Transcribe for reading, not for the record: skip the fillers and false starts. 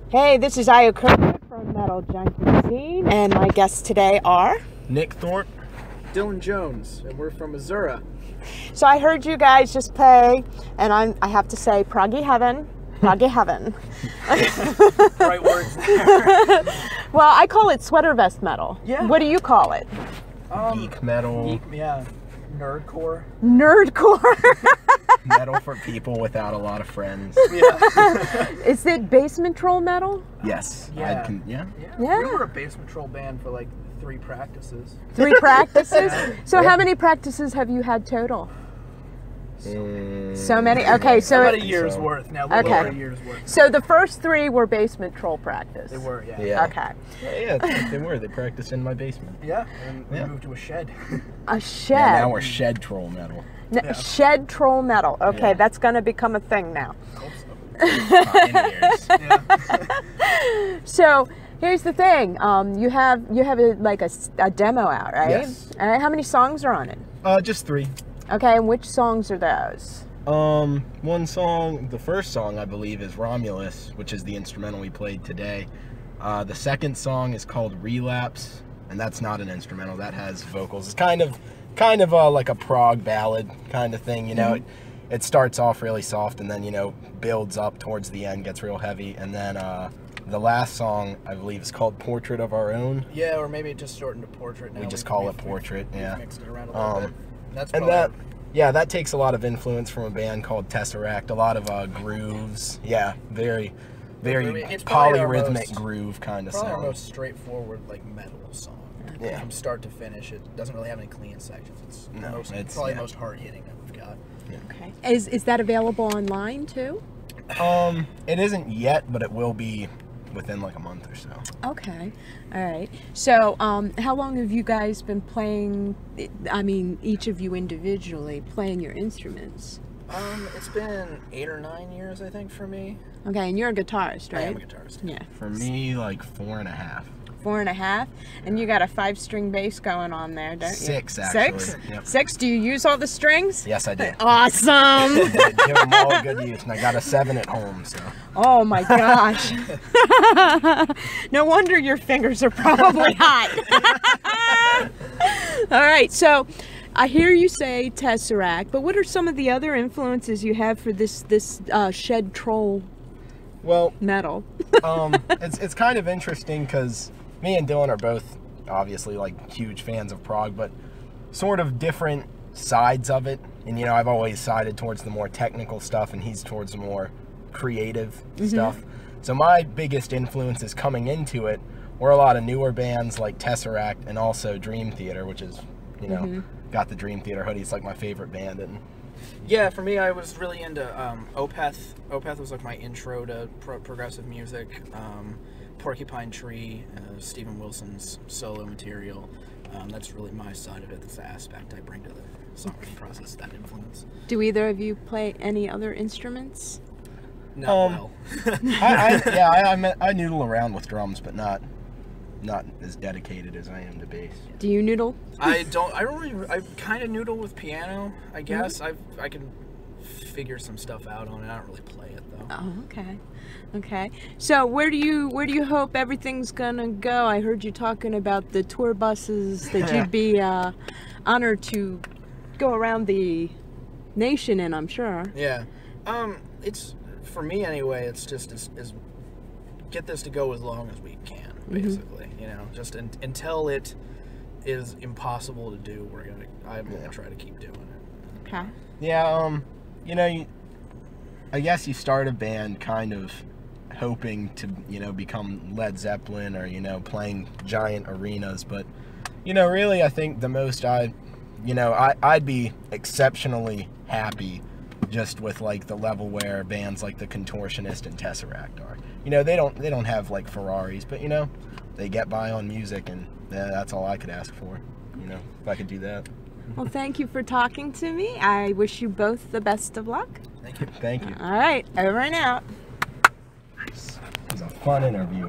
Hey, this is AzurA from Metal Junkie Scene, and my guests today are Nick Thorpe, Dylan Jones, and we're from AzurA. So I heard you guys just play, and I have to say, proggy heaven, proggy heaven. Right words there. Well, I call it sweater vest metal. Yeah. What do you call it? geek metal, Yeah. Nerdcore. Nerdcore. metal for people without a lot of friends. Yeah. Is it basement troll metal? Yes. Yeah. Yeah. Yeah. We were a basement troll band for like 3 practices. 3 practices? Yeah. So how many practices have you had total? So many? Okay, so About a year's worth now. A little Okay. over a year's worth. So the first 3 were basement troll practice. They were, yeah. Yeah. Okay. Yeah, they were. They practiced in my basement. Yeah, and we Yeah. moved to a shed. A shed. Yeah, now we're shed troll metal. Yeah. Shed troll metal. Okay, Yeah. that's going to become a thing now. Hope so. Pioneers. Yeah. So here's the thing. You have a demo out, right? Yes. All right. How many songs are on it? Just 3. Okay, and which songs are those? One song, the first song I believe is Romulus, which is the instrumental we played today. The second song is called Relapse, and that's not an instrumental. That has vocals. It's kind of like a prog ballad kind of thing, you know. It starts off really soft and then, you know, builds up towards the end, gets real heavy, and then the last song I believe is called Portrait of Our Own. Yeah, or maybe it just shortened to Portrait now. We just call it Portrait. We've Yeah. mixed it around a little bit. That's And probably that takes a lot of influence from a band called Tesseract. A lot of grooves. Yeah, very It's probably our polyrhythmic most- groove kind of probably our sound. most straightforward like metal song. Yeah. From start to finish, it doesn't really have any clean sections. It's No, it's- probably yeah. most hard hitting that we've got. Okay. Is that available online too? It isn't yet, but it will be within like a month or so. Okay. All right. So, how long have you guys been playing? I mean, each of you individually playing your instruments. It's been 8 or 9 years, I think, for me. Okay, and you're a guitarist, right? I am a guitarist. Yeah. For me, like 4.5. 4.5, and you got a 5-string bass going on there, don't you? 6 actually. 6? Yep. 6? Do you use all the strings? Yes, I do. Awesome! Give them all good use, and I got a 7 at home, so. Oh my gosh. No wonder your fingers are probably hot. All right, so I hear you say Tesseract, but what are some of the other influences you have for this shed troll Well, metal? it's kind of interesting because me and Dylan are both obviously like huge fans of prog, but sort of different sides of it. And you know, I've always sided towards the more technical stuff, and he's towards the more creative stuff. So my biggest influences coming into it were a lot of newer bands like Tesseract and also Dream Theater, which is, you know, got the Dream Theater hoodie. It's like my favorite band. And Yeah, for me, I was really into Opeth. Opeth was like my intro to progressive music. Porcupine Tree, Steven Wilson's solo material. That's really my side of it. That's the aspect I bring to the songwriting process, that influence. Do either of you play any other instruments? Not well. I noodle around with drums, but not as dedicated as I am to bass. Do you noodle? I kind of noodle with piano, I guess. I can figure some stuff out on it. I don't really play it though. Oh, okay. Okay. So where do you hope everything's gonna go? I heard you talking about the tour buses that you'd be honored to go around the nation in, I'm sure. Yeah. It's, for me anyway, it's just is get this to go as long as we can, basically. You know, just until it is impossible to do, I'm gonna try to keep doing it. Okay. Yeah, you know, I guess you start a band kind of hoping to, you know, become Led Zeppelin or, you know, playing giant arenas, but, you know, really I think the most I'd be exceptionally happy just with like the level where bands like the Contortionist and Tesseract are. You know, they don't have like Ferraris, but you know, they get by on music, and that's all I could ask for, you know, if I could do that. Well, thank you for talking to me. I wish you both the best of luck. Thank you. Thank you. All right, over and out. Nice. It was a fun interview.